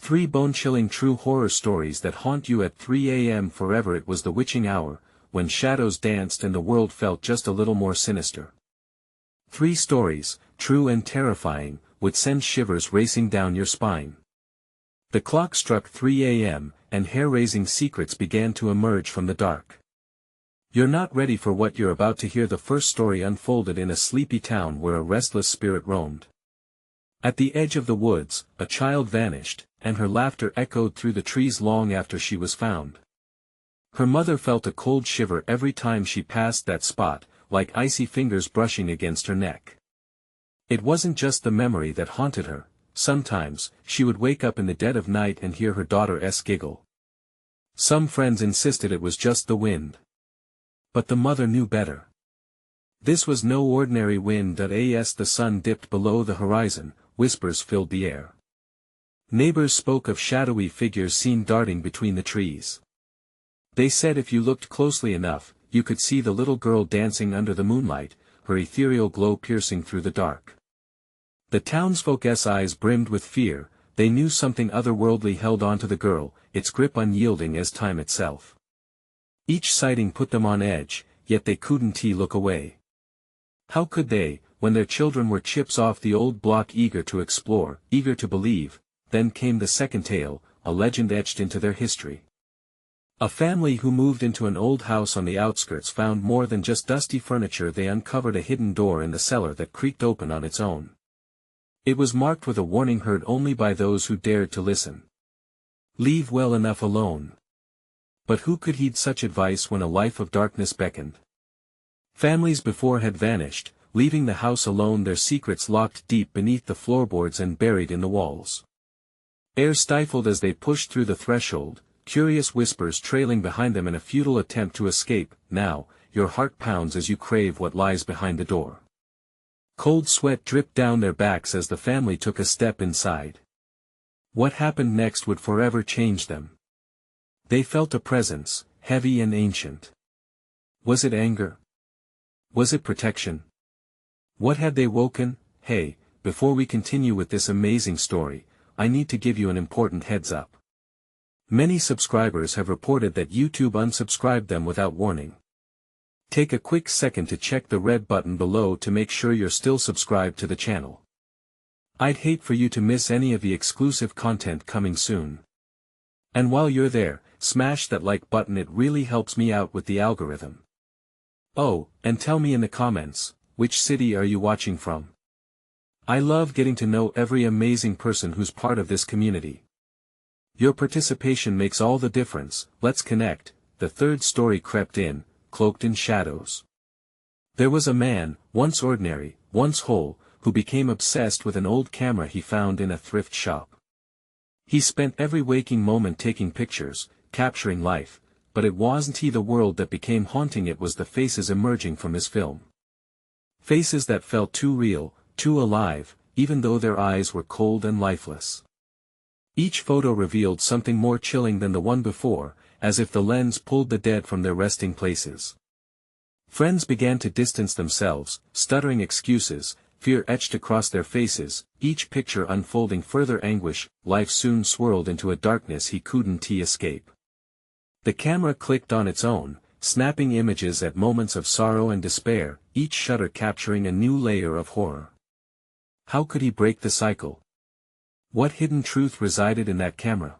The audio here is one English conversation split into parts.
3 bone-chilling true horror stories that haunt you at 3 a.m. forever. It was the witching hour, when shadows danced and the world felt just a little more sinister. 3 stories, true and terrifying, would send shivers racing down your spine. The clock struck 3 a.m., and hair-raising secrets began to emerge from the dark. You're not ready for what you're about to hear. The first story unfolded in a sleepy town where a restless spirit roamed. At the edge of the woods, a child vanished, and her laughter echoed through the trees long after she was found. Her mother felt a cold shiver every time she passed that spot, like icy fingers brushing against her neck. It wasn't just the memory that haunted her. Sometimes, she would wake up in the dead of night and hear her daughter's giggle. Some friends insisted it was just the wind. But the mother knew better. This was no ordinary wind. As the sun dipped below the horizon, whispers filled the air. Neighbors spoke of shadowy figures seen darting between the trees. They said if you looked closely enough, you could see the little girl dancing under the moonlight, her ethereal glow piercing through the dark. The townsfolk's eyes brimmed with fear. They knew something otherworldly held onto the girl, its grip unyielding as time itself. Each sighting put them on edge, yet they couldn't look away. How could they, when their children were chips off the old block, eager to explore, eager to believe? Then came the second tale, a legend etched into their history. A family who moved into an old house on the outskirts found more than just dusty furniture. They uncovered a hidden door in the cellar that creaked open on its own. It was marked with a warning heard only by those who dared to listen. Leave well enough alone. But who could heed such advice when a life of darkness beckoned? Families before had vanished, leaving the house alone, their secrets locked deep beneath the floorboards and buried in the walls. Air stifled as they pushed through the threshold, curious whispers trailing behind them in a futile attempt to escape. Now, your heart pounds as you crave what lies behind the door. Cold sweat dripped down their backs as the family took a step inside. What happened next would forever change them. They felt a presence, heavy and ancient. Was it anger? Was it protection? What had they woken? Hey, before we continue with this amazing story, I need to give you an important heads up. Many subscribers have reported that YouTube unsubscribed them without warning. Take a quick second to check the red button below to make sure you're still subscribed to the channel. I'd hate for you to miss any of the exclusive content coming soon. And while you're there, smash that like button. It really helps me out with the algorithm. Oh, and tell me in the comments, which city are you watching from? I love getting to know every amazing person who's part of this community. Your participation makes all the difference. Let's connect. The third story crept in, cloaked in shadows. There was a man, once ordinary, once whole, who became obsessed with an old camera he found in a thrift shop. He spent every waking moment taking pictures, capturing life, but it wasn't the world that became haunting. It was the faces emerging from his film. Faces that felt too real, too alive, even though their eyes were cold and lifeless. Each photo revealed something more chilling than the one before, as if the lens pulled the dead from their resting places. Friends began to distance themselves, stuttering excuses, fear etched across their faces, each picture unfolding further anguish. Life soon swirled into a darkness he couldn't escape. The camera clicked on its own, snapping images at moments of sorrow and despair, each shutter capturing a new layer of horror. How could he break the cycle? What hidden truth resided in that camera?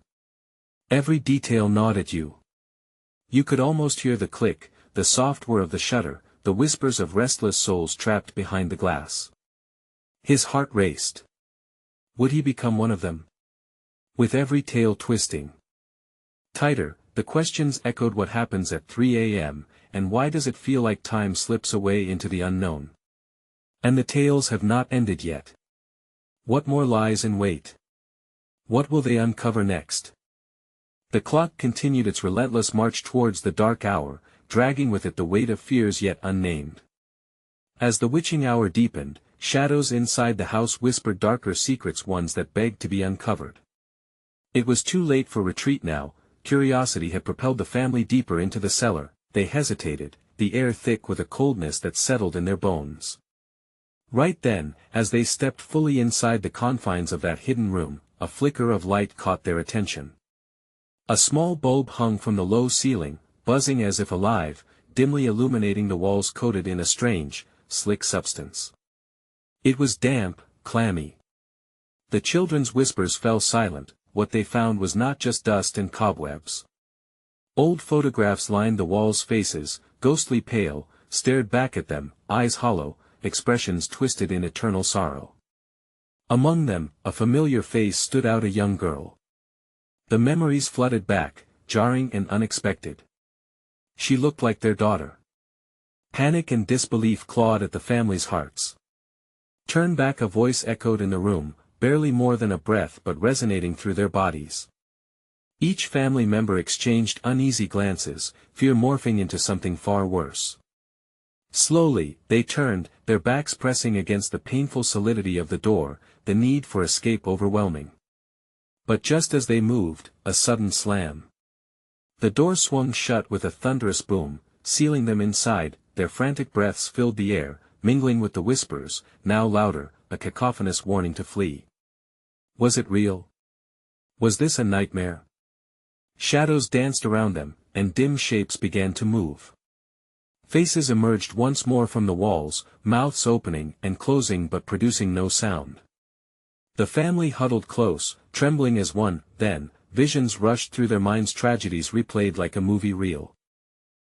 Every detail gnawed at you. You could almost hear the click, the soft whir of the shutter, the whispers of restless souls trapped behind the glass. His heart raced. Would he become one of them? With every tale twisting tighter, the questions echoed. What happens at 3 a.m., and why does it feel like time slips away into the unknown? And the tales have not ended yet. What more lies in wait? What will they uncover next? The clock continued its relentless march towards the dark hour, dragging with it the weight of fears yet unnamed. As the witching hour deepened, shadows inside the house whispered darker secrets, ones that begged to be uncovered. It was too late for retreat now. Curiosity had propelled the family deeper into the cellar. They hesitated, the air thick with a coldness that settled in their bones. Right then, as they stepped fully inside the confines of that hidden room, a flicker of light caught their attention. A small bulb hung from the low ceiling, buzzing as if alive, dimly illuminating the walls coated in a strange, slick substance. It was damp, clammy. The children's whispers fell silent. What they found was not just dust and cobwebs. Old photographs lined the walls' faces, ghostly pale, stared back at them, eyes hollow, expressions twisted in eternal sorrow. Among them, a familiar face stood out, a young girl. The memories flooded back, jarring and unexpected. She looked like their daughter. Panic and disbelief clawed at the family's hearts. "Turn back," a voice echoed in the room, barely more than a breath but resonating through their bodies. Each family member exchanged uneasy glances, fear morphing into something far worse. Slowly, they turned, their backs pressing against the painful solidity of the door, the need for escape overwhelming. But just as they moved, a sudden slam. The door swung shut with a thunderous boom, sealing them inside. Their frantic breaths filled the air, mingling with the whispers, now louder, a cacophonous warning to flee. Was it real? Was this a nightmare? Shadows danced around them, and dim shapes began to move. Faces emerged once more from the walls, mouths opening and closing but producing no sound. The family huddled close, trembling as one. Then, visions rushed through their minds, tragedies replayed like a movie reel.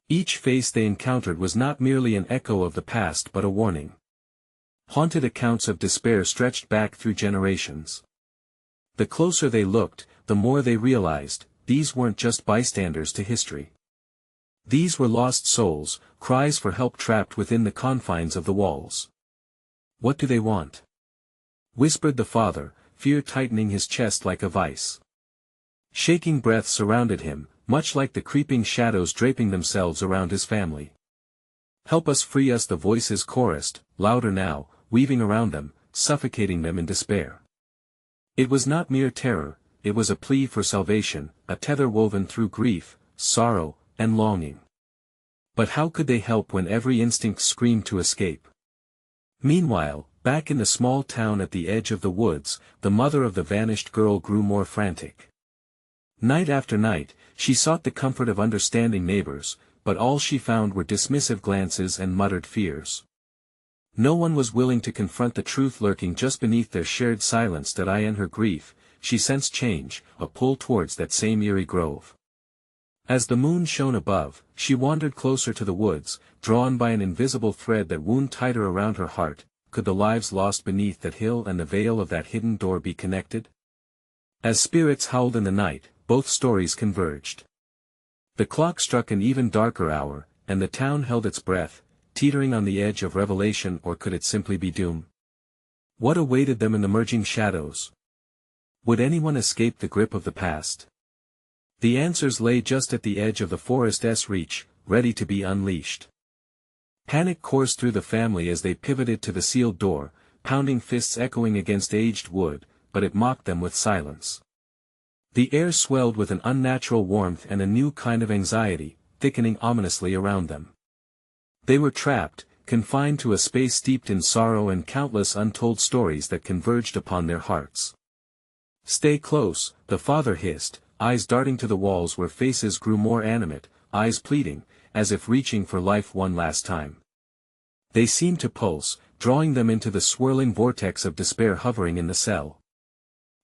Each face they encountered was not merely an echo of the past but a warning. Haunted accounts of despair stretched back through generations. The closer they looked, the more they realized, these weren't just bystanders to history. These were lost souls, cries for help trapped within the confines of the walls. "What do they want?" whispered the father, fear tightening his chest like a vice. Shaking breath surrounded him, much like the creeping shadows draping themselves around his family. "Help us, free us," the voices chorused, louder now, weaving around them, suffocating them in despair. It was not mere terror, it was a plea for salvation, a tether woven through grief, sorrow, and longing. But how could they help when every instinct screamed to escape? Meanwhile, back in the small town at the edge of the woods, the mother of the vanished girl grew more frantic. Night after night, she sought the comfort of understanding neighbors, but all she found were dismissive glances and muttered fears. No one was willing to confront the truth lurking just beneath their shared silence. That I and her grief, she sensed change, a pull towards that same eerie grove. As the moon shone above, she wandered closer to the woods, drawn by an invisible thread that wound tighter around her heart. Could the lives lost beneath that hill and the veil of that hidden door be connected? As spirits howled in the night, both stories converged. The clock struck an even darker hour, and the town held its breath, teetering on the edge of revelation. Or could it simply be doom? What awaited them in the merging shadows? Would anyone escape the grip of the past? The answers lay just at the edge of the forest's reach, ready to be unleashed. Panic coursed through the family as they pivoted to the sealed door, pounding fists echoing against aged wood, but it mocked them with silence. The air swelled with an unnatural warmth and a new kind of anxiety, thickening ominously around them. They were trapped, confined to a space steeped in sorrow and countless untold stories that converged upon their hearts. "Stay close," the father hissed, eyes darting to the walls where faces grew more animate, eyes pleading, as if reaching for life one last time. They seemed to pulse, drawing them into the swirling vortex of despair hovering in the cell.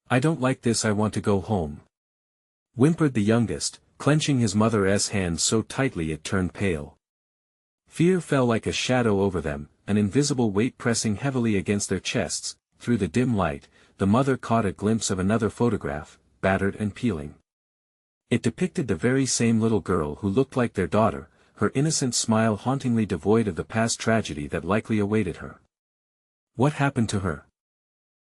"I don't like this, I want to go home," whimpered the youngest, clenching his mother's hand so tightly it turned pale. Fear fell like a shadow over them, an invisible weight pressing heavily against their chests. Through the dim light, the mother caught a glimpse of another photograph, battered and peeling. It depicted the very same little girl who looked like their daughter, her innocent smile hauntingly devoid of the past tragedy that likely awaited her. "What happened to her?"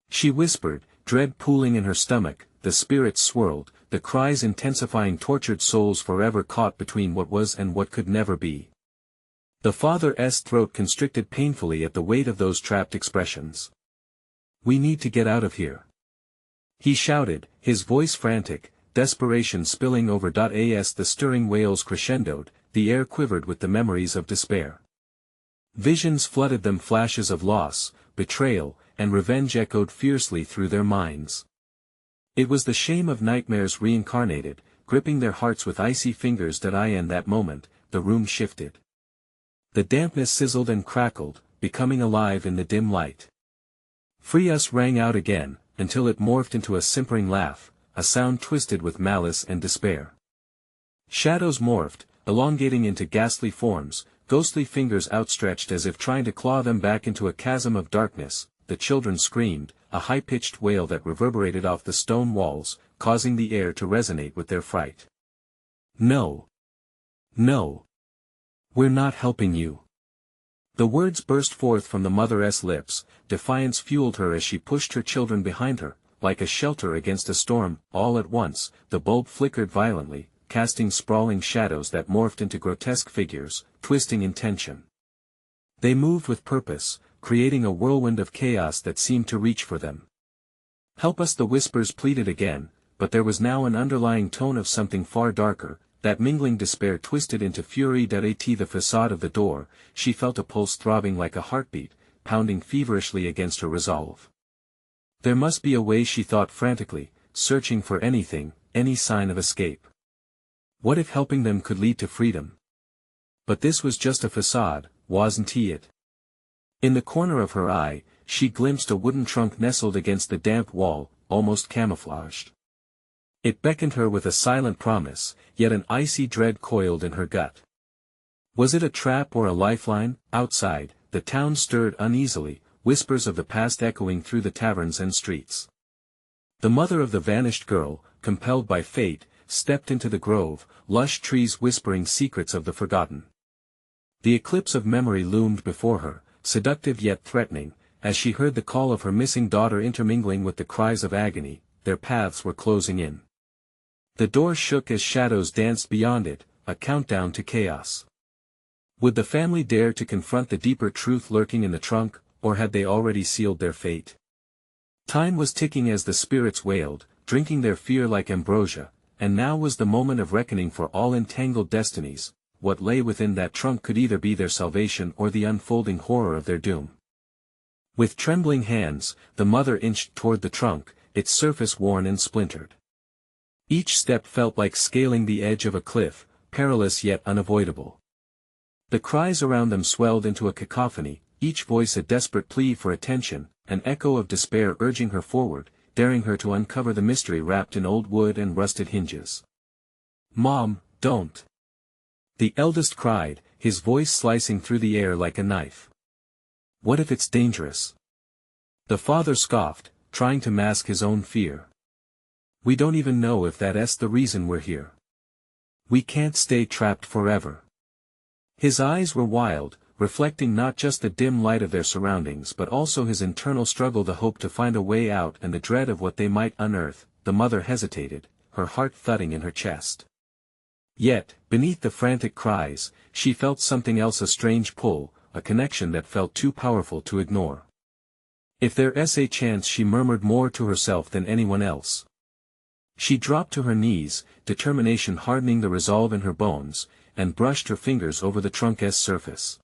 she whispered, dread pooling in her stomach. The spirits swirled, the cries intensifying, tortured souls forever caught between what was and what could never be. The father's throat constricted painfully at the weight of those trapped expressions. "We need to get out of here," he shouted, his voice frantic, desperation spilling over. As the stirring wails crescendoed, the air quivered with the memories of despair. Visions flooded them, flashes of loss, betrayal, and revenge echoed fiercely through their minds. It was the shame of nightmares reincarnated, gripping their hearts with icy fingers that in that moment, the room shifted. The dampness sizzled and crackled, becoming alive in the dim light. "Free us" rang out again, until it morphed into a simpering laugh, a sound twisted with malice and despair. Shadows morphed, elongating into ghastly forms, ghostly fingers outstretched as if trying to claw them back into a chasm of darkness. The children screamed, a high-pitched wail that reverberated off the stone walls, causing the air to resonate with their fright. "No. No. We're not helping you." The words burst forth from the mother's lips. Defiance fueled her as she pushed her children behind her, like a shelter against a storm. All at once, the bulb flickered violently, casting sprawling shadows that morphed into grotesque figures, twisting in tension. They moved with purpose, creating a whirlwind of chaos that seemed to reach for them. "Help us," the whispers pleaded again, but there was now an underlying tone of something far darker, that mingling despair twisted into fury. At the façade of the door, she felt a pulse throbbing like a heartbeat, pounding feverishly against her resolve. There must be a way, she thought frantically, searching for anything, any sign of escape. What if helping them could lead to freedom? But this was just a façade, wasn't it? In the corner of her eye, she glimpsed a wooden trunk nestled against the damp wall, almost camouflaged. It beckoned her with a silent promise, yet an icy dread coiled in her gut. Was it a trap or a lifeline? Outside, the town stirred uneasily, whispers of the past echoing through the taverns and streets. The mother of the vanished girl, compelled by fate, stepped into the grove, lush trees whispering secrets of the forgotten. The eclipse of memory loomed before her, seductive yet threatening, as she heard the call of her missing daughter intermingling with the cries of agony. Their paths were closing in. The door shook as shadows danced beyond it, a countdown to chaos. Would the family dare to confront the deeper truth lurking in the trunk, or had they already sealed their fate? Time was ticking as the spirits wailed, drinking their fear like ambrosia, and now was the moment of reckoning for all entangled destinies. What lay within that trunk could either be their salvation or the unfolding horror of their doom. With trembling hands, the mother inched toward the trunk, its surface worn and splintered. Each step felt like scaling the edge of a cliff, perilous yet unavoidable. The cries around them swelled into a cacophony, each voice a desperate plea for attention, an echo of despair urging her forward, daring her to uncover the mystery wrapped in old wood and rusted hinges. "Mom, don't!" the eldest cried, his voice slicing through the air like a knife. "What if it's dangerous?" The father scoffed, trying to mask his own fear. "We don't even know if that's the reason we're here. We can't stay trapped forever." His eyes were wild, reflecting not just the dim light of their surroundings but also his internal struggle, the hope to find a way out and the dread of what they might unearth. The mother hesitated, her heart thudding in her chest. Yet, beneath the frantic cries, she felt something else, a strange pull, a connection that felt too powerful to ignore. If there's a chance, she murmured more to herself than anyone else. She dropped to her knees, determination hardening the resolve in her bones, and brushed her fingers over the trunk's surface.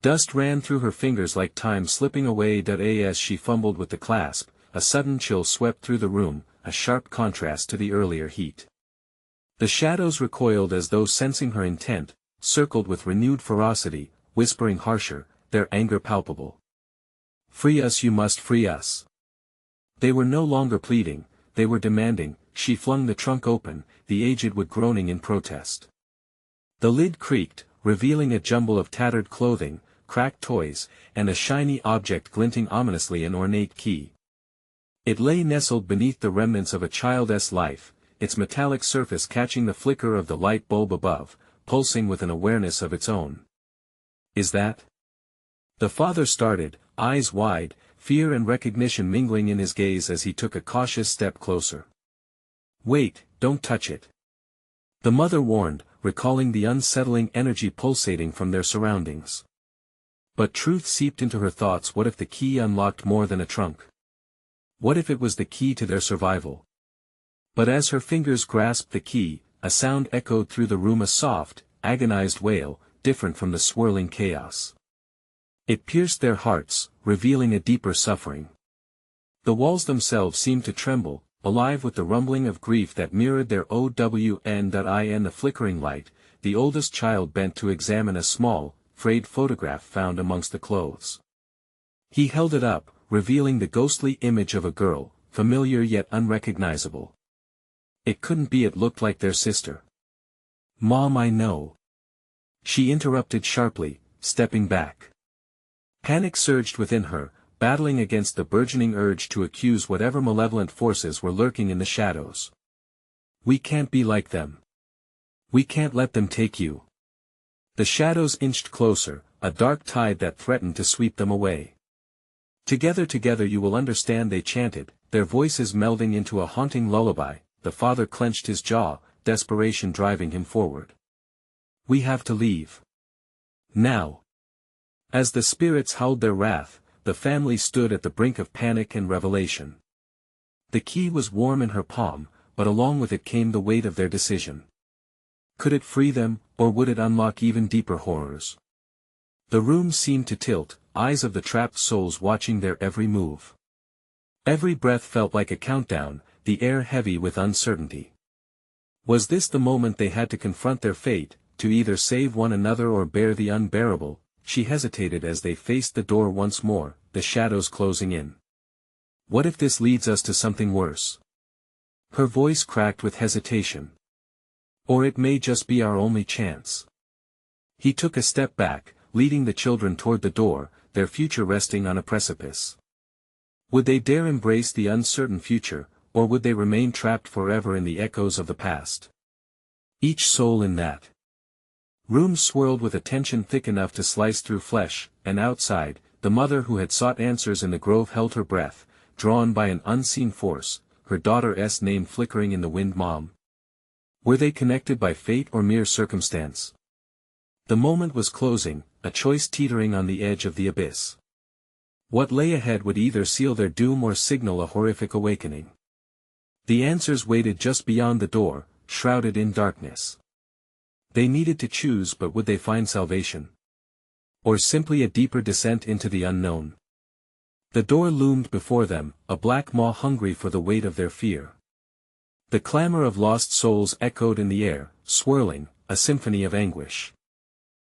Dust ran through her fingers like time slipping away. As she fumbled with the clasp, a sudden chill swept through the room, a sharp contrast to the earlier heat. The shadows recoiled as though sensing her intent, circled with renewed ferocity, whispering harsher, their anger palpable. "Free us, you must free us." They were no longer pleading, they were demanding. She flung the trunk open, the aged wood groaning in protest. The lid creaked, revealing a jumble of tattered clothing, cracked toys, and a shiny object glinting ominously, an ornate key. It lay nestled beneath the remnants of a child's life, its metallic surface catching the flicker of the light bulb above, pulsing with an awareness of its own. "Is that?" The father started, eyes wide, fear and recognition mingling in his gaze as he took a cautious step closer. "Wait, don't touch it," the mother warned, recalling the unsettling energy pulsating from their surroundings. But truth seeped into her thoughts. What if the key unlocked more than a trunk? What if it was the key to their survival? But as her fingers grasped the key, a sound echoed through the room, a soft, agonized wail, different from the swirling chaos. It pierced their hearts, revealing a deeper suffering. The walls themselves seemed to tremble, alive with the rumbling of grief that mirrored their own. The flickering light, the oldest child bent to examine a small, frayed photograph found amongst the clothes. He held it up, revealing the ghostly image of a girl, familiar yet unrecognizable. It couldn't be. It looked like their sister. "Mom, I know." She interrupted sharply, stepping back. Panic surged within her, battling against the burgeoning urge to accuse whatever malevolent forces were lurking in the shadows. "We can't be like them. We can't let them take you." The shadows inched closer, a dark tide that threatened to sweep them away. Together you will understand," they chanted, their voices melding into a haunting lullaby. The father clenched his jaw, desperation driving him forward. "We have to leave. Now." As the spirits howled their wrath, the family stood at the brink of panic and revelation. The key was warm in her palm, but along with it came the weight of their decision. Could it free them, or would it unlock even deeper horrors? The room seemed to tilt, eyes of the trapped souls watching their every move. Every breath felt like a countdown, the air heavy with uncertainty. Was this the moment they had to confront their fate, to either save one another or bear the unbearable? She hesitated as they faced the door once more, the shadows closing in. "What if this leads us to something worse?" Her voice cracked with hesitation. "Or it may just be our only chance." He took a step back, leading the children toward the door, their future resting on a precipice. Would they dare embrace the uncertain future, or would they remain trapped forever in the echoes of the past? Each soul in that room swirled with a tension thick enough to slice through flesh, and outside, the mother who had sought answers in the grove held her breath, drawn by an unseen force, her daughter's name flickering in the wind. Mom. Were they connected by fate or mere circumstance? The moment was closing, a choice teetering on the edge of the abyss. What lay ahead would either seal their doom or signal a horrific awakening. The answers waited just beyond the door, shrouded in darkness. They needed to choose, but would they find salvation? Or simply a deeper descent into the unknown? The door loomed before them, a black maw hungry for the weight of their fear. The clamor of lost souls echoed in the air, swirling, a symphony of anguish.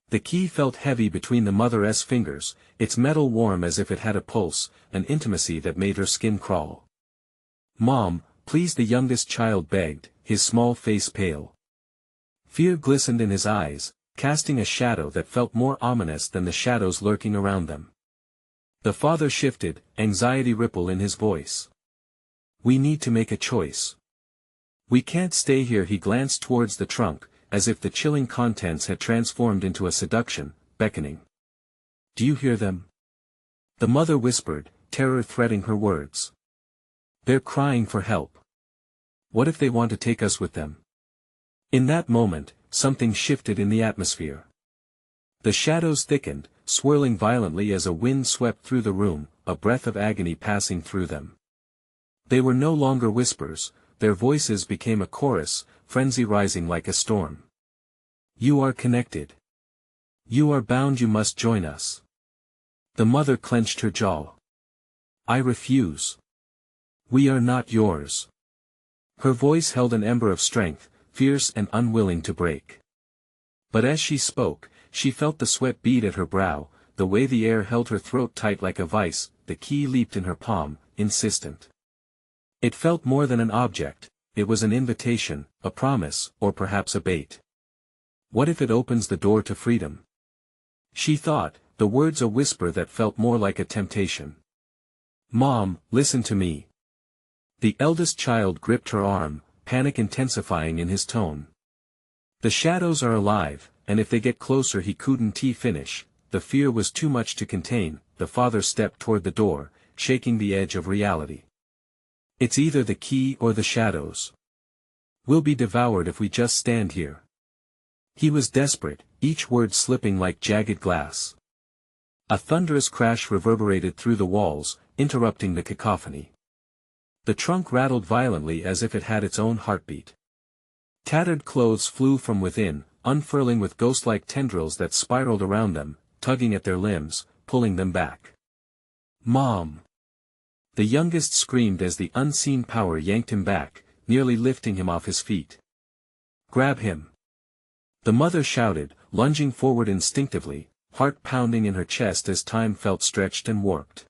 The key felt heavy between the mother's fingers, its metal warm as if it had a pulse, an intimacy that made her skin crawl. "Mom, please," the youngest child begged, his small face pale. Fear glistened in his eyes, casting a shadow that felt more ominous than the shadows lurking around them. The father shifted, anxiety ripple in his voice. "We need to make a choice. We can't stay here." He glanced towards the trunk, as if the chilling contents had transformed into a seduction, beckoning. "Do you hear them?" The mother whispered, terror threading her words. "They're crying for help. What if they want to take us with them?" In that moment, something shifted in the atmosphere. The shadows thickened, swirling violently as a wind swept through the room, a breath of agony passing through them. They were no longer whispers, their voices became a chorus, frenzy rising like a storm. "You are connected. You are bound. You must join us." The mother clenched her jaw. "I refuse. We are not yours." Her voice held an ember of strength, fierce and unwilling to break. But as she spoke, she felt the sweat bead at her brow, the way the air held her throat tight like a vice. The key leaped in her palm, insistent. It felt more than an object, it was an invitation, a promise, or perhaps a bait. What if it opens the door to freedom? She thought, the words a whisper that felt more like a temptation. "Mom, listen to me." The eldest child gripped her arm, panic intensifying in his tone. "The shadows are alive, and if they get closer." He couldn't finish, the fear was too much to contain. The father stepped toward the door, shaking the edge of reality. "It's either the key or the shadows. We'll be devoured if we just stand here." He was desperate, each word slipping like jagged glass. A thunderous crash reverberated through the walls, interrupting the cacophony. The trunk rattled violently as if it had its own heartbeat. Tattered clothes flew from within, unfurling with ghost-like tendrils that spiraled around them, tugging at their limbs, pulling them back. "Mom!" The youngest screamed as the unseen power yanked him back, nearly lifting him off his feet. "Grab him!" The mother shouted, lunging forward instinctively, heart pounding in her chest as time felt stretched and warped.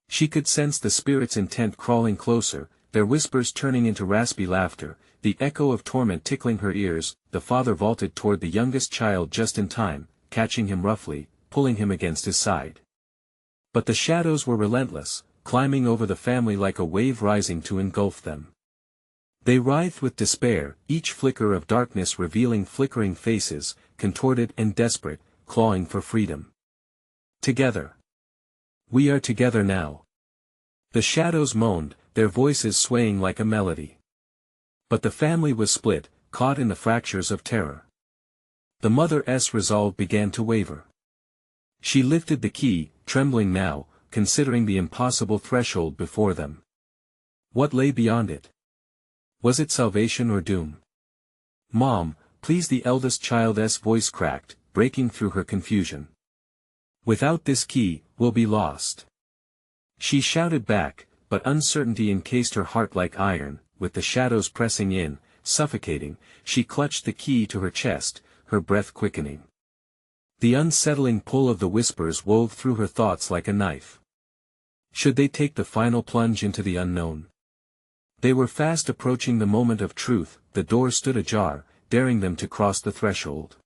She could sense the spirit's intent crawling closer, their whispers turning into raspy laughter, the echo of torment tickling her ears. The father vaulted toward the youngest child just in time, catching him roughly, pulling him against his side. But the shadows were relentless, climbing over the family like a wave rising to engulf them. They writhed with despair, each flicker of darkness revealing flickering faces, contorted and desperate, clawing for freedom. Together. We are together now. The shadows moaned, their voices swaying like a melody. But the family was split, caught in the fractures of terror. The mother's resolve began to waver. She lifted the key, trembling now, considering the impossible threshold before them. What lay beyond it? Was it salvation or doom? "Mom, please," the eldest child's voice cracked, breaking through her confusion. "Without this key, we'll be lost." She shouted back, but uncertainty encased her heart like iron. With the shadows pressing in, suffocating, she clutched the key to her chest, her breath quickening. The unsettling pull of the whispers wove through her thoughts like a knife. Should they take the final plunge into the unknown? They were fast approaching the moment of truth. The door stood ajar, daring them to cross the threshold.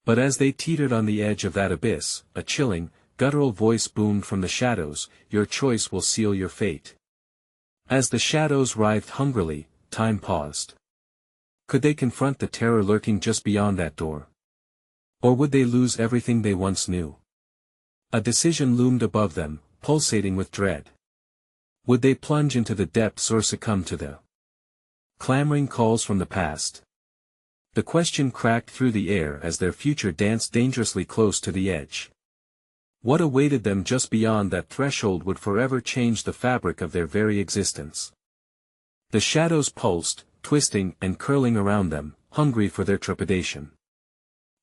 But as they teetered on the edge of that abyss, a chilling, guttural voice boomed from the shadows, "Your choice will seal your fate." As the shadows writhed hungrily, time paused. Could they confront the terror lurking just beyond that door? Or would they lose everything they once knew? A decision loomed above them, pulsating with dread. Would they plunge into the depths or succumb to the clamoring calls from the past? The question cracked through the air as their future danced dangerously close to the edge. What awaited them just beyond that threshold would forever change the fabric of their very existence. The shadows pulsed, twisting and curling around them, hungry for their trepidation.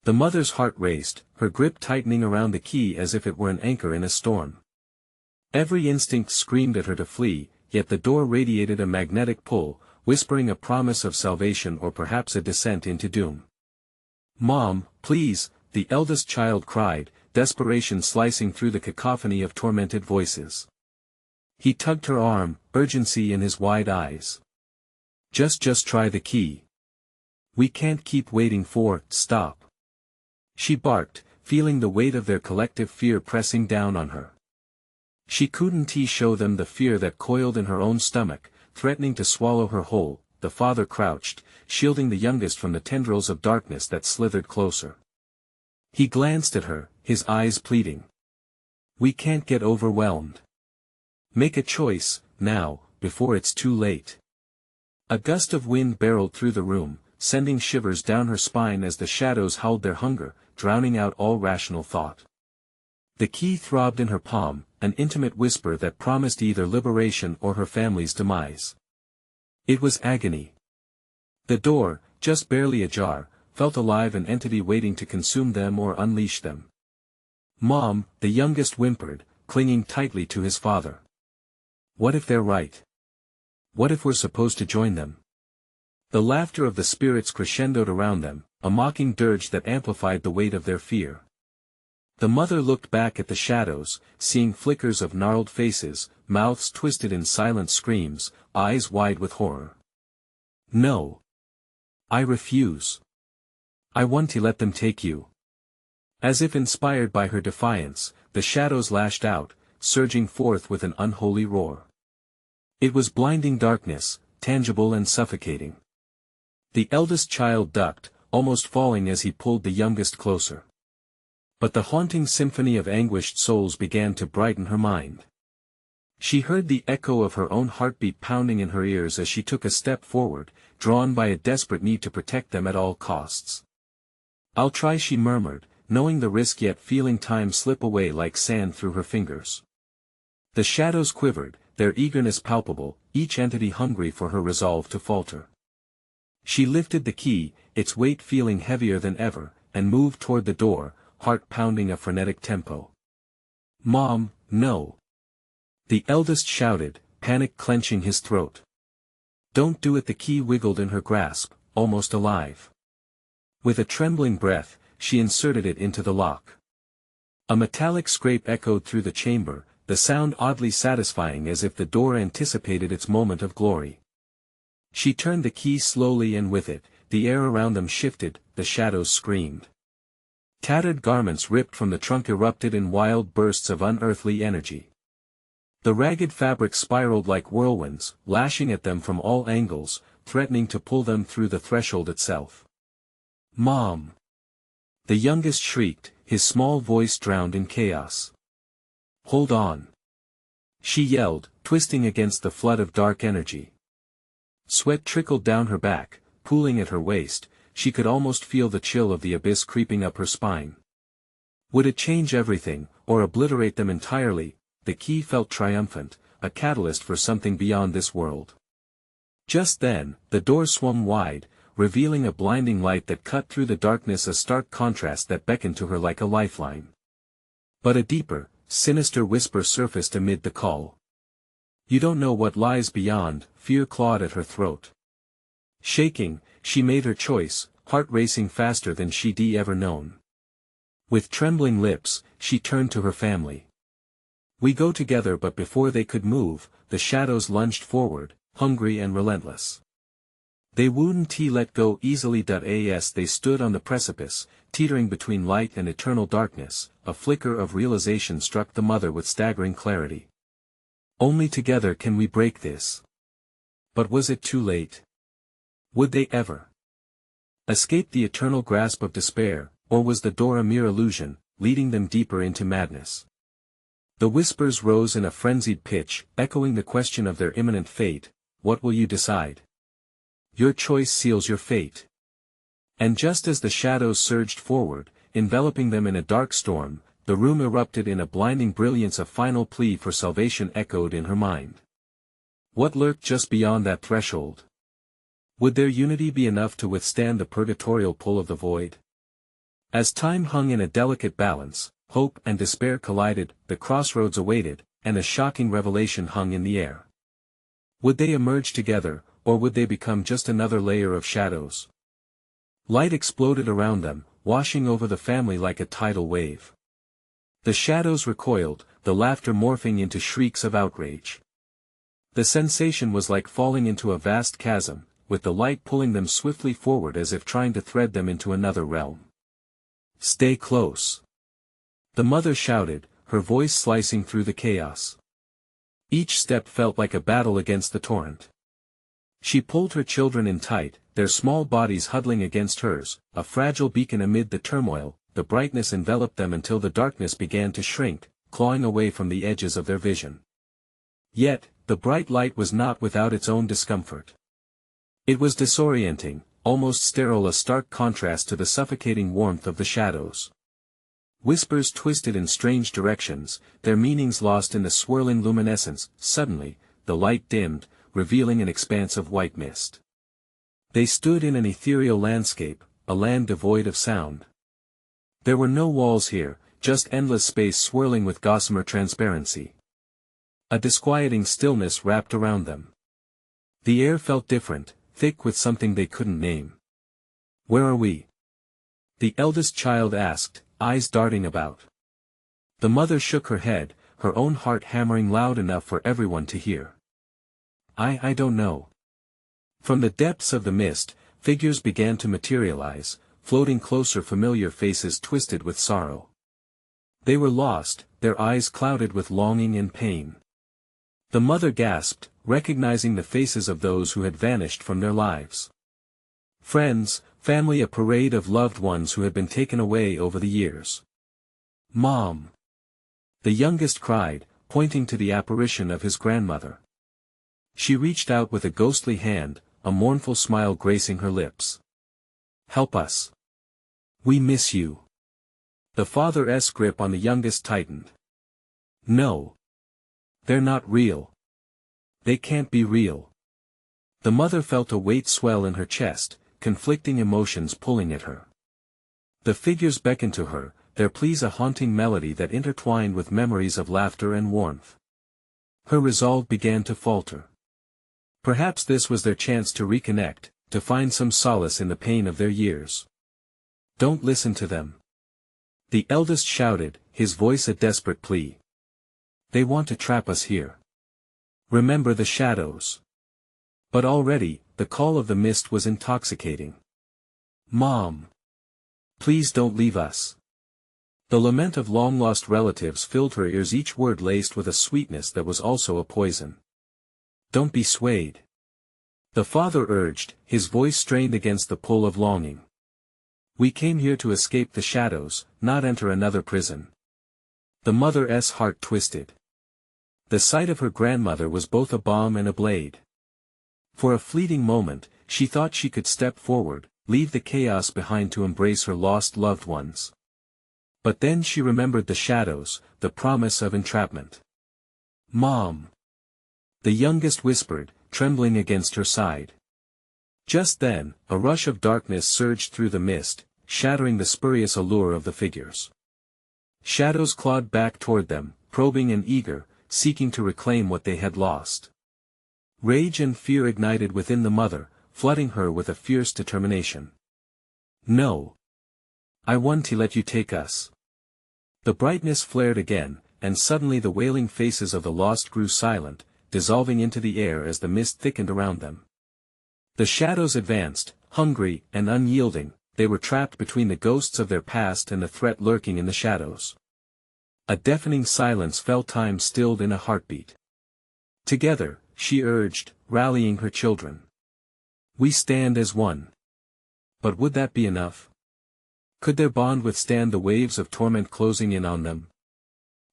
The mother's heart raced, her grip tightening around the key as if it were an anchor in a storm. Every instinct screamed at her to flee, yet the door radiated a magnetic pull, whispering a promise of salvation or perhaps a descent into doom. "Mom, please," the eldest child cried, desperation slicing through the cacophony of tormented voices. He tugged her arm, urgency in his wide eyes. Just try the key. We can't keep waiting for, stop." She barked, feeling the weight of their collective fear pressing down on her. She couldn't show them the fear that coiled in her own stomach, threatening to swallow her whole. The father crouched, shielding the youngest from the tendrils of darkness that slithered closer. He glanced at her, his eyes pleading. "We can't get overwhelmed. Make a choice, now, before it's too late." A gust of wind barreled through the room, sending shivers down her spine as the shadows howled their hunger, drowning out all rational thought. The key throbbed in her palm, an intimate whisper that promised either liberation or her family's demise. It was agony. The door, just barely ajar, felt alive, an entity waiting to consume them or unleash them. "Mom," the youngest whimpered, clinging tightly to his father. "What if they're right? What if we're supposed to join them?" The laughter of the spirits crescendoed around them, a mocking dirge that amplified the weight of their fear. The mother looked back at the shadows, seeing flickers of gnarled faces, mouths twisted in silent screams, eyes wide with horror. "No. I refuse. I want to let them take you." As if inspired by her defiance, the shadows lashed out, surging forth with an unholy roar. It was blinding darkness, tangible and suffocating. The eldest child ducked, almost falling as he pulled the youngest closer. But the haunting symphony of anguished souls began to brighten her mind. She heard the echo of her own heartbeat pounding in her ears as she took a step forward, drawn by a desperate need to protect them at all costs. "I'll try," she murmured, knowing the risk yet feeling time slip away like sand through her fingers. The shadows quivered, their eagerness palpable, each entity hungry for her resolve to falter. She lifted the key, its weight feeling heavier than ever, and moved toward the door, heart pounding a frenetic tempo. "Mom, no." The eldest shouted, panic clenching his throat. Don't do it. The key wiggled in her grasp, almost alive. With a trembling breath, she inserted it into the lock. A metallic scrape echoed through the chamber, the sound oddly satisfying as if the door anticipated its moment of glory. She turned the key slowly and with it, the air around them shifted, the shadows screamed. Tattered garments ripped from the trunk erupted in wild bursts of unearthly energy. The ragged fabric spiraled like whirlwinds, lashing at them from all angles, threatening to pull them through the threshold itself. "Mom!" The youngest shrieked, his small voice drowned in chaos. "Hold on!" she yelled, twisting against the flood of dark energy. Sweat trickled down her back, pooling at her waist, she could almost feel the chill of the abyss creeping up her spine. Would it change everything, or obliterate them entirely? The key felt triumphant, a catalyst for something beyond this world. Just then, the door swung wide, revealing a blinding light that cut through the darkness, a stark contrast that beckoned to her like a lifeline. But a deeper, sinister whisper surfaced amid the call. "You don't know what lies beyond." Fear clawed at her throat. Shaking, she made her choice, heart racing faster than she'd ever known. With trembling lips, she turned to her family. "We go together." But before they could move, the shadows lunged forward, hungry and relentless. They wouldn't let go easily. As they stood on the precipice, teetering between light and eternal darkness, a flicker of realization struck the mother with staggering clarity. Only together can we break this. But was it too late? Would they ever escape the eternal grasp of despair, or was the door a mere illusion, leading them deeper into madness? The whispers rose in a frenzied pitch, echoing the question of their imminent fate. What will you decide? Your choice seals your fate. And just as the shadows surged forward, enveloping them in a dark storm, the room erupted in a blinding brilliance. A final plea for salvation echoed in her mind. What lurked just beyond that threshold? Would their unity be enough to withstand the purgatorial pull of the void? As time hung in a delicate balance, hope and despair collided, the crossroads awaited, and a shocking revelation hung in the air. Would they emerge together, or would they become just another layer of shadows? Light exploded around them, washing over the family like a tidal wave. The shadows recoiled, the laughter morphing into shrieks of outrage. The sensation was like falling into a vast chasm, with the light pulling them swiftly forward as if trying to thread them into another realm. "Stay close!" the mother shouted, her voice slicing through the chaos. Each step felt like a battle against the torrent. She pulled her children in tight, their small bodies huddling against hers, a fragile beacon amid the turmoil. The brightness enveloped them until the darkness began to shrink, clawing away from the edges of their vision. Yet, the bright light was not without its own discomfort. It was disorienting, almost sterile, a stark contrast to the suffocating warmth of the shadows. Whispers twisted in strange directions, their meanings lost in the swirling luminescence. Suddenly, the light dimmed, revealing an expanse of white mist. They stood in an ethereal landscape, a land devoid of sound. There were no walls here, just endless space swirling with gossamer transparency. A disquieting stillness wrapped around them. The air felt different, thick with something they couldn't name. "Where are we?" the eldest child asked, eyes darting about. The mother shook her head, her own heart hammering loud enough for everyone to hear. I don't know." From the depths of the mist, figures began to materialize, floating closer, familiar faces twisted with sorrow. They were lost, their eyes clouded with longing and pain. The mother gasped, recognizing the faces of those who had vanished from their lives. Friends, family, a parade of loved ones who had been taken away over the years. "Mom!" the youngest cried, pointing to the apparition of his grandmother. She reached out with a ghostly hand, a mournful smile gracing her lips. "Help us. We miss you." The father's grip on the youngest tightened. "No. They're not real. They can't be real." The mother felt a weight swell in her chest, conflicting emotions pulling at her. The figures beckoned to her, their pleas a haunting melody that intertwined with memories of laughter and warmth. Her resolve began to falter. Perhaps this was their chance to reconnect, to find some solace in the pain of their years. Don't listen to them. The eldest shouted, his voice a desperate plea. They want to trap us here. Remember the shadows. But already, the call of the mist was intoxicating. Mom! Please don't leave us. The lament of long-lost relatives filled her ears, each word laced with a sweetness that was also a poison. Don't be swayed. The father urged, his voice strained against the pull of longing. We came here to escape the shadows, not enter another prison. The mother's heart twisted. The sight of her grandmother was both a balm and a blade. For a fleeting moment, she thought she could step forward, leave the chaos behind to embrace her lost loved ones. But then she remembered the shadows, the promise of entrapment. Mom! The youngest whispered, trembling against her side. Just then, a rush of darkness surged through the mist, shattering the spurious allure of the figures. Shadows clawed back toward them, probing and eager, seeking to reclaim what they had lost. Rage and fear ignited within the mother, flooding her with a fierce determination. No! I want to let you take us. The brightness flared again, and suddenly the wailing faces of the lost grew silent, dissolving into the air as the mist thickened around them. The shadows advanced, hungry and unyielding. They were trapped between the ghosts of their past and the threat lurking in the shadows. A deafening silence fell, time stilled in a heartbeat. Together, she urged, rallying her children. We stand as one. But would that be enough? Could their bond withstand the waves of torment closing in on them?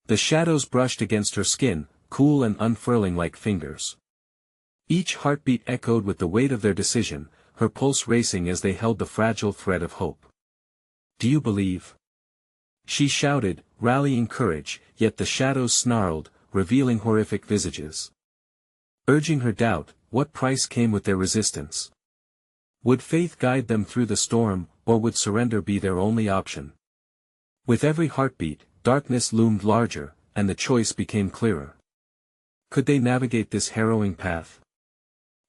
The shadows brushed against her skin, cool and unfurling like fingers. Each heartbeat echoed with the weight of their decision, her pulse racing as they held the fragile thread of hope. Do you believe? She shouted, rallying courage, yet the shadows snarled, revealing horrific visages. Urging her doubt, what price came with their resistance? Would faith guide them through the storm, or would surrender be their only option? With every heartbeat, darkness loomed larger, and the choice became clearer. Could they navigate this harrowing path?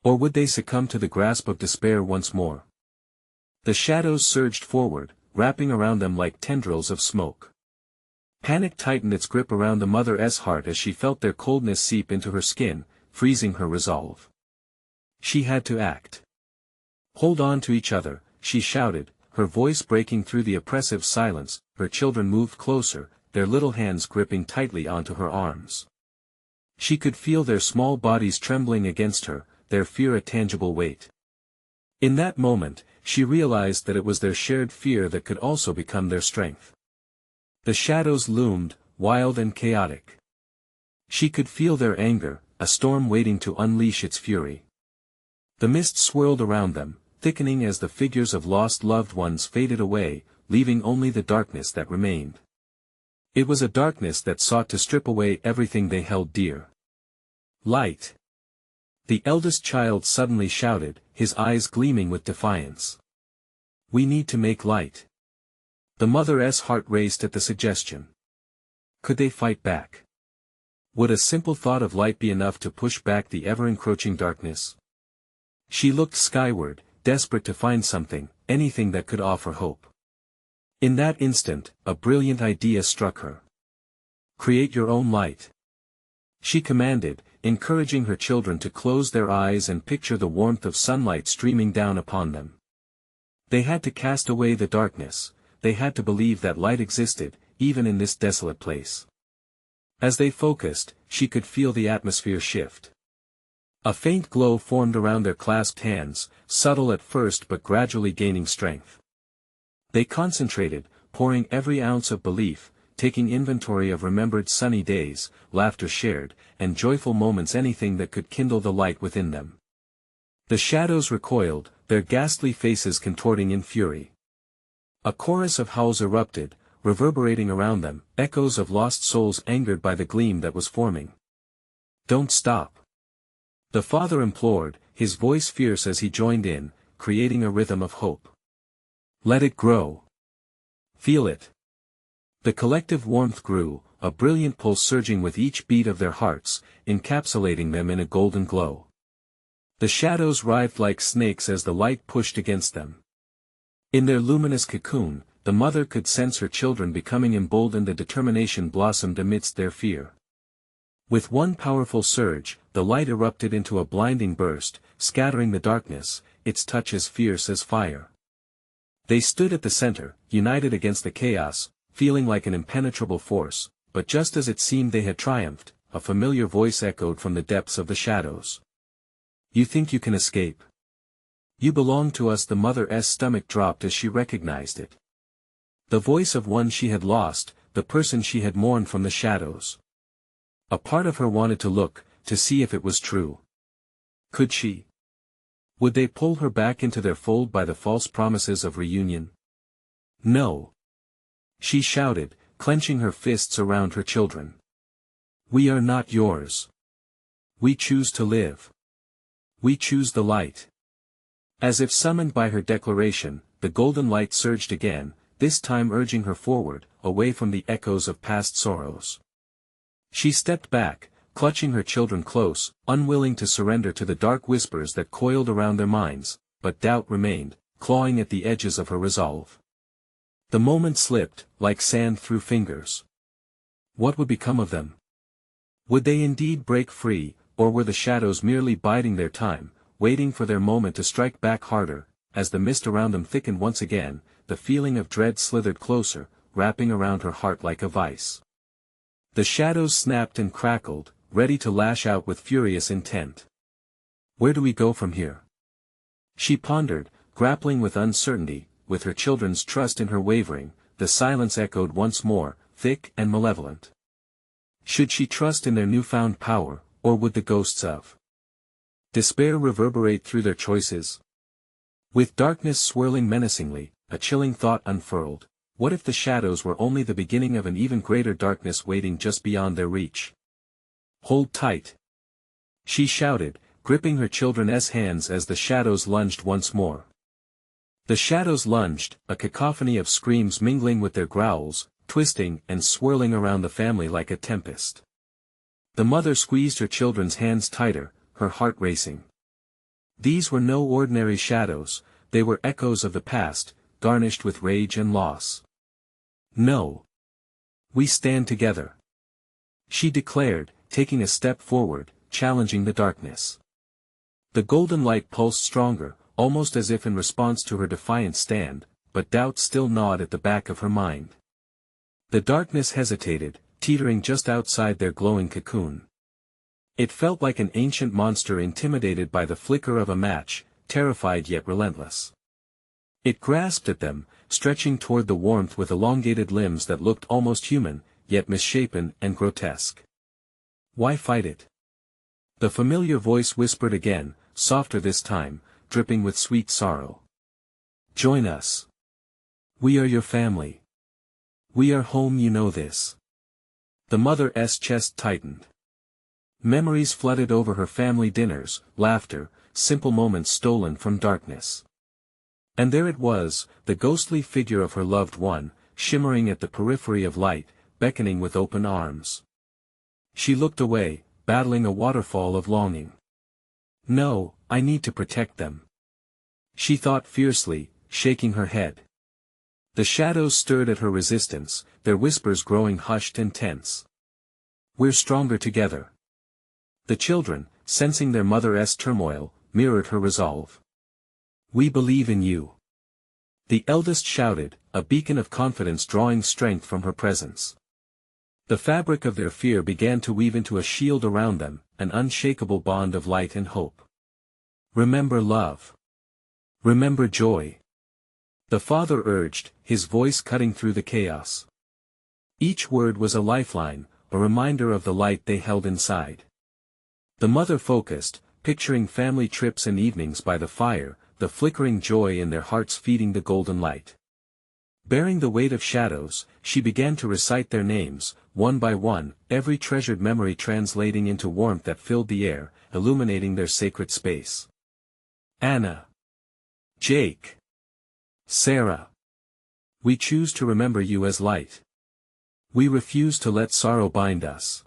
Or would they succumb to the grasp of despair once more? The shadows surged forward, wrapping around them like tendrils of smoke. Panic tightened its grip around the mother's heart as she felt their coldness seep into her skin, freezing her resolve. She had to act. Hold on to each other, she shouted, her voice breaking through the oppressive silence. Her children moved closer, their little hands gripping tightly onto her arms. She could feel their small bodies trembling against her, their fear a tangible weight. In that moment, she realized that it was their shared fear that could also become their strength. The shadows loomed, wild and chaotic. She could feel their anger, a storm waiting to unleash its fury. The mist swirled around them, thickening as the figures of lost loved ones faded away, leaving only the darkness that remained. It was a darkness that sought to strip away everything they held dear. Light! The eldest child suddenly shouted, his eyes gleaming with defiance. We need to make light. The mother's heart raced at the suggestion. Could they fight back? Would a simple thought of light be enough to push back the ever-encroaching darkness? She looked skyward, desperate to find something, anything that could offer hope. In that instant, a brilliant idea struck her. Create your own light. She commanded, encouraging her children to close their eyes and picture the warmth of sunlight streaming down upon them. They had to cast away the darkness, they had to believe that light existed, even in this desolate place. As they focused, she could feel the atmosphere shift. A faint glow formed around their clasped hands, subtle at first but gradually gaining strength. They concentrated, pouring every ounce of belief, taking inventory of remembered sunny days, laughter shared, and joyful moments, anything that could kindle the light within them. The shadows recoiled, their ghastly faces contorting in fury. A chorus of howls erupted, reverberating around them, echoes of lost souls angered by the gleam that was forming. Don't stop. The father implored, his voice fierce as he joined in, creating a rhythm of hope. Let it grow. Feel it. The collective warmth grew, a brilliant pulse surging with each beat of their hearts, encapsulating them in a golden glow. The shadows writhed like snakes as the light pushed against them. In their luminous cocoon, the mother could sense her children becoming emboldened, and determination blossomed amidst their fear. With one powerful surge, the light erupted into a blinding burst, scattering the darkness, its touch as fierce as fire. They stood at the center, united against the chaos, feeling like an impenetrable force, but just as it seemed they had triumphed, a familiar voice echoed from the depths of the shadows. "You think you can escape? You belong to us." The mother's stomach dropped as she recognized it. The voice of one she had lost, the person she had mourned from the shadows. A part of her wanted to look, to see if it was true. Could she? Would they pull her back into their fold by the false promises of reunion? No. She shouted, clenching her fists around her children. "We are not yours. We choose to live. We choose the light." As if summoned by her declaration, the golden light surged again, this time urging her forward, away from the echoes of past sorrows. She stepped back, clutching her children close, unwilling to surrender to the dark whispers that coiled around their minds, but doubt remained, clawing at the edges of her resolve. The moment slipped, like sand through fingers. What would become of them? Would they indeed break free, or were the shadows merely biding their time, waiting for their moment to strike back harder? As the mist around them thickened once again, the feeling of dread slithered closer, wrapping around her heart like a vice. The shadows snapped and crackled, ready to lash out with furious intent. Where do we go from here? She pondered, grappling with uncertainty, with her children's trust in her wavering. The silence echoed once more, thick and malevolent. Should she trust in their newfound power, or would the ghosts of despair reverberate through their choices? With darkness swirling menacingly, a chilling thought unfurled. What if the shadows were only the beginning of an even greater darkness waiting just beyond their reach? "Hold tight!" she shouted, gripping her children's hands as the shadows lunged once more. The shadows lunged, a cacophony of screams mingling with their growls, twisting and swirling around the family like a tempest. The mother squeezed her children's hands tighter, her heart racing. These were no ordinary shadows, they were echoes of the past, garnished with rage and loss. "No. We stand together," she declared, taking a step forward, challenging the darkness. The golden light pulsed stronger, almost as if in response to her defiant stand, but doubt still gnawed at the back of her mind. The darkness hesitated, teetering just outside their glowing cocoon. It felt like an ancient monster intimidated by the flicker of a match, terrified yet relentless. It grasped at them, stretching toward the warmth with elongated limbs that looked almost human, yet misshapen and grotesque. "Why fight it?" The familiar voice whispered again, softer this time, dripping with sweet sorrow. "Join us. We are your family. We are home, you know this." The mother's chest tightened. Memories flooded over her family dinners, laughter, simple moments stolen from darkness. And there it was, the ghostly figure of her loved one, shimmering at the periphery of light, beckoning with open arms. She looked away, battling a waterfall of longing. "No, I need to protect them," she thought fiercely, shaking her head. The shadows stirred at her resistance, their whispers growing hushed and tense. "We're stronger together." The children, sensing their mother's turmoil, mirrored her resolve. "We believe in you," the eldest shouted, a beacon of confidence drawing strength from her presence. The fabric of their fear began to weave into a shield around them, an unshakable bond of light and hope. "Remember love. Remember joy," the father urged, his voice cutting through the chaos. Each word was a lifeline, a reminder of the light they held inside. The mother focused, picturing family trips and evenings by the fire, the flickering joy in their hearts feeding the golden light. Bearing the weight of shadows, she began to recite their names, one by one, every treasured memory translating into warmth that filled the air, illuminating their sacred space. "Anna. Jake. Sarah. We choose to remember you as light. We refuse to let sorrow bind us.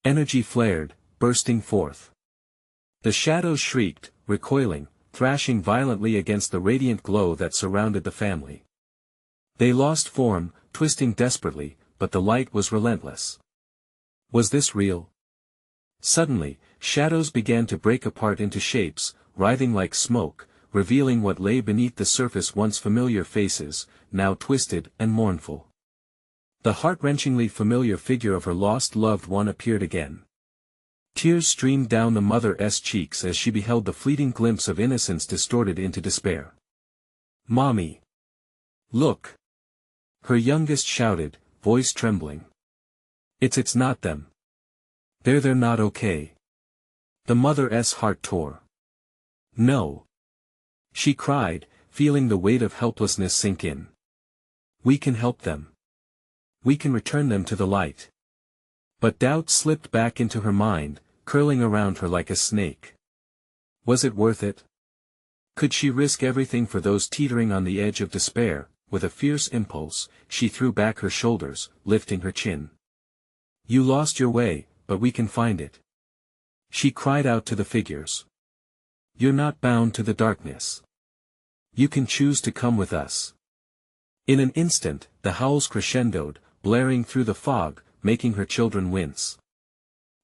Energy flared, bursting forth. The shadows shrieked, recoiling, thrashing violently against the radiant glow that surrounded the family. They lost form, twisting desperately, but the light was relentless. Was this real? Suddenly, shadows began to break apart into shapes, writhing like smoke, revealing what lay beneath the surface: once familiar faces, now twisted and mournful. The heart-wrenchingly familiar figure of her lost loved one appeared again. Tears streamed down the mother's cheeks as she beheld the fleeting glimpse of innocence distorted into despair. "Mommy! Look!" her youngest shouted, voice trembling. It's not them. They're not okay." The mother's heart tore. "No!" she cried, feeling the weight of helplessness sink in. "We can help them. We can return them to the light." But doubt slipped back into her mind, curling around her like a snake. Was it worth it? Could she risk everything for those teetering on the edge of despair? With a fierce impulse, she threw back her shoulders, lifting her chin. "You lost your way, but we can find it," she cried out to the figures. "You're not bound to the darkness. You can choose to come with us." In an instant, the howls crescendoed, blaring through the fog, making her children wince.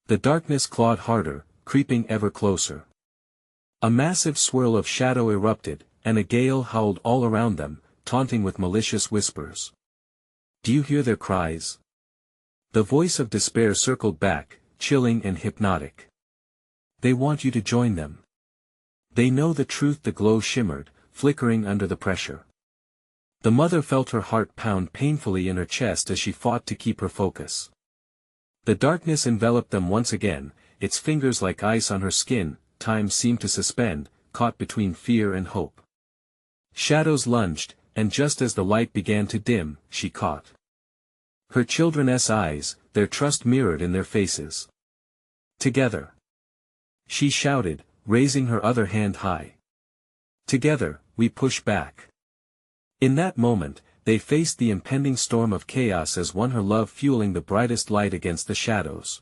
The darkness clawed harder, creeping ever closer. A massive swirl of shadow erupted, and a gale howled all around them, taunting with malicious whispers. "Do you hear their cries?" The voice of despair circled back, chilling and hypnotic. "They want you to join them. They know the truth." The glow shimmered, flickering under the pressure. The mother felt her heart pound painfully in her chest as she fought to keep her focus. The darkness enveloped them once again, its fingers like ice on her skin. Time seemed to suspend, caught between fear and hope. Shadows lunged, and just as the light began to dim, she caught her children's eyes, their trust mirrored in their faces. "Together!" she shouted, raising her other hand high. "Together, we push back." In that moment, they faced the impending storm of chaos as one, her love fueling the brightest light against the shadows.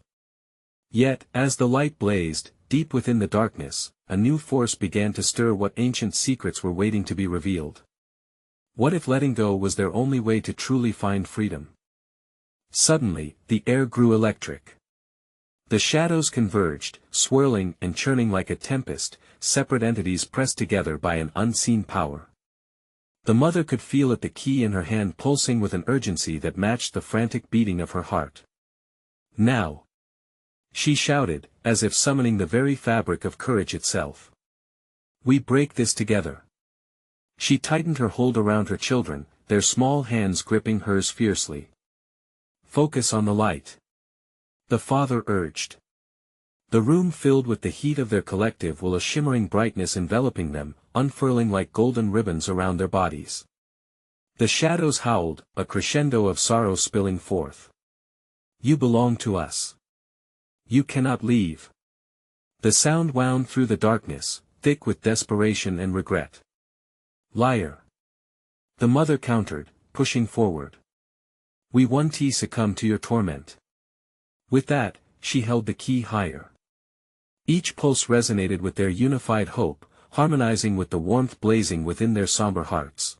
Yet, as the light blazed, deep within the darkness, a new force began to stir. What ancient secrets were waiting to be revealed? What if letting go was their only way to truly find freedom? Suddenly, the air grew electric. The shadows converged, swirling and churning like a tempest, separate entities pressed together by an unseen power. The mother could feel it, the key in her hand pulsing with an urgency that matched the frantic beating of her heart. "Now!" she shouted, as if summoning the very fabric of courage itself. "We break this together." She tightened her hold around her children, their small hands gripping hers fiercely. "Focus on the light," the father urged. The room filled with the heat of their collective will, a shimmering brightness enveloping them, unfurling like golden ribbons around their bodies. The shadows howled, a crescendo of sorrow spilling forth. "You belong to us. You cannot leave." The sound wound through the darkness, thick with desperation and regret. "Liar!" the mother countered, pushing forward. "We won't succumb to your torment." With that, she held the key higher. Each pulse resonated with their unified hope, harmonizing with the warmth blazing within their somber hearts.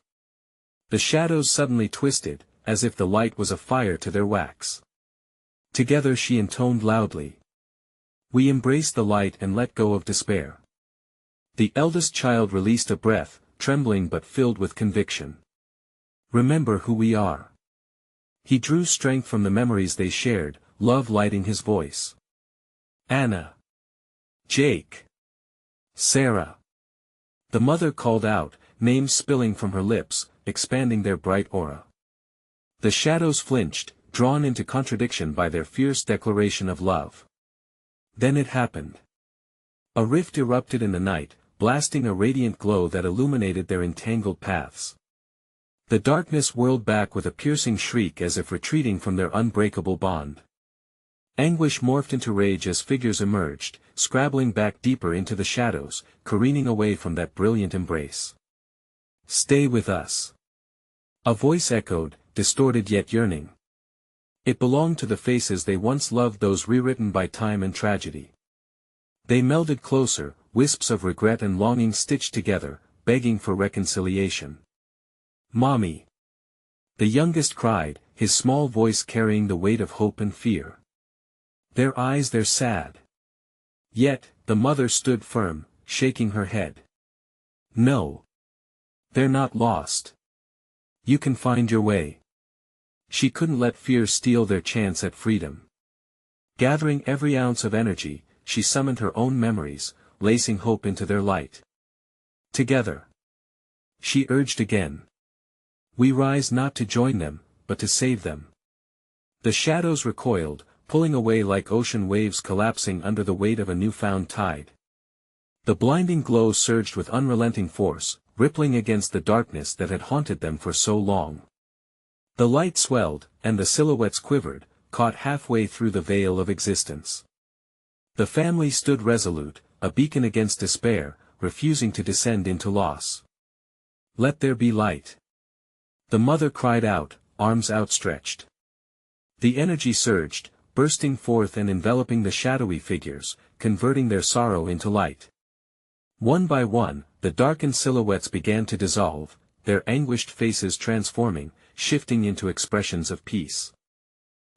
The shadows suddenly twisted, as if the light was a fire to their wax. Together she intoned loudly. "We embrace the light and let go of despair." The eldest child released a breath, trembling but filled with conviction. "Remember who we are." He drew strength from the memories they shared, love lighting his voice. "Anna. Jake. Sarah." The mother called out, names spilling from her lips, expanding their bright aura. The shadows flinched, drawn into contradiction by their fierce declaration of love. Then it happened. A rift erupted in the night, blasting a radiant glow that illuminated their entangled paths. The darkness whirled back with a piercing shriek as if retreating from their unbreakable bond. Anguish morphed into rage as figures emerged, scrabbling back deeper into the shadows, careening away from that brilliant embrace. "Stay with us." A voice echoed, distorted yet yearning. It belonged to the faces they once loved, those rewritten by time and tragedy. They melded closer, wisps of regret and longing stitched together, begging for reconciliation. "Mommy!" the youngest cried, his small voice carrying the weight of hope and fear. Their eyes, they're sad. Yet, the mother stood firm, shaking her head. "No. They're not lost. You can find your way." She couldn't let fear steal their chance at freedom. Gathering every ounce of energy, she summoned her own memories, lacing hope into their light. "Together," she urged again. "We rise not to join them, but to save them." The shadows recoiled, pulling away like ocean waves collapsing under the weight of a newfound tide. The blinding glow surged with unrelenting force, rippling against the darkness that had haunted them for so long. The light swelled, and the silhouettes quivered, caught halfway through the veil of existence. The family stood resolute, a beacon against despair, refusing to descend into loss. "Let there be light." The mother cried out, arms outstretched. The energy surged, bursting forth and enveloping the shadowy figures, converting their sorrow into light. One by one, the darkened silhouettes began to dissolve, their anguished faces transforming, shifting into expressions of peace.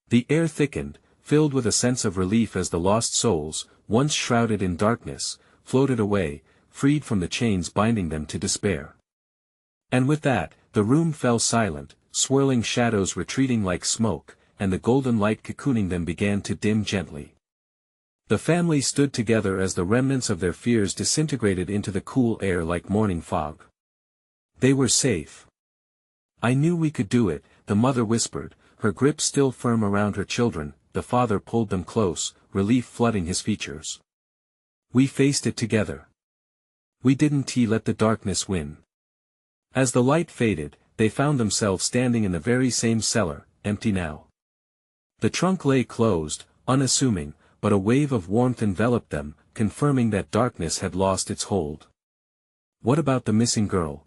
The air thickened, filled with a sense of relief as the lost souls, once shrouded in darkness, floated away, freed from the chains binding them to despair. And with that, the room fell silent, swirling shadows retreating like smoke, and the golden light cocooning them began to dim gently. The family stood together as the remnants of their fears disintegrated into the cool air like morning fog. They were safe. "I knew we could do it," the mother whispered, her grip still firm around her children. The father pulled them close, relief flooding his features. "We faced it together. We didn't let the darkness win." As the light faded, they found themselves standing in the very same cellar, empty now. The trunk lay closed, unassuming, but a wave of warmth enveloped them, confirming that darkness had lost its hold. "What about the missing girl?"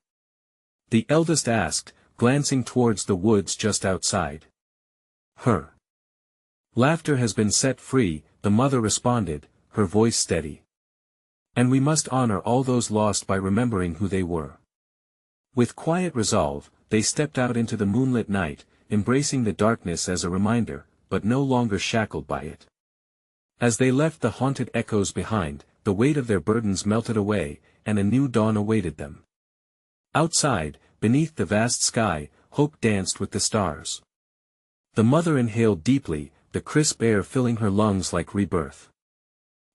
the eldest asked, glancing towards the woods just outside. "Her laughter has been set free," the mother responded, her voice steady. "And we must honor all those lost by remembering who they were." With quiet resolve, they stepped out into the moonlit night, embracing the darkness as a reminder, but no longer shackled by it. As they left the haunted echoes behind, the weight of their burdens melted away, and a new dawn awaited them. Outside, beneath the vast sky, hope danced with the stars. The mother inhaled deeply, the crisp air filling her lungs like rebirth.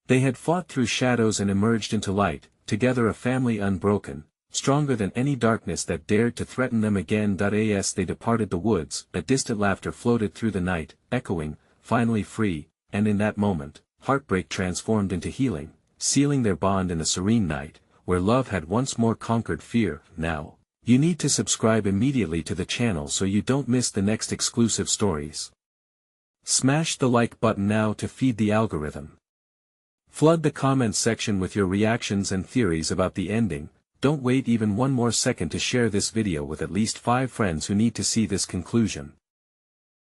They had fought through shadows and emerged into light, together a family unbroken, stronger than any darkness that dared to threaten them again. As they departed the woods, a distant laughter floated through the night, echoing, finally free, and in that moment, heartbreak transformed into healing, sealing their bond in the serene night, where love had once more conquered fear. Now, you need to subscribe immediately to the channel so you don't miss the next exclusive stories. Smash the like button now to feed the algorithm. Flood the comments section with your reactions and theories about the ending. Don't wait even one more second to share this video with at least 5 friends who need to see this conclusion.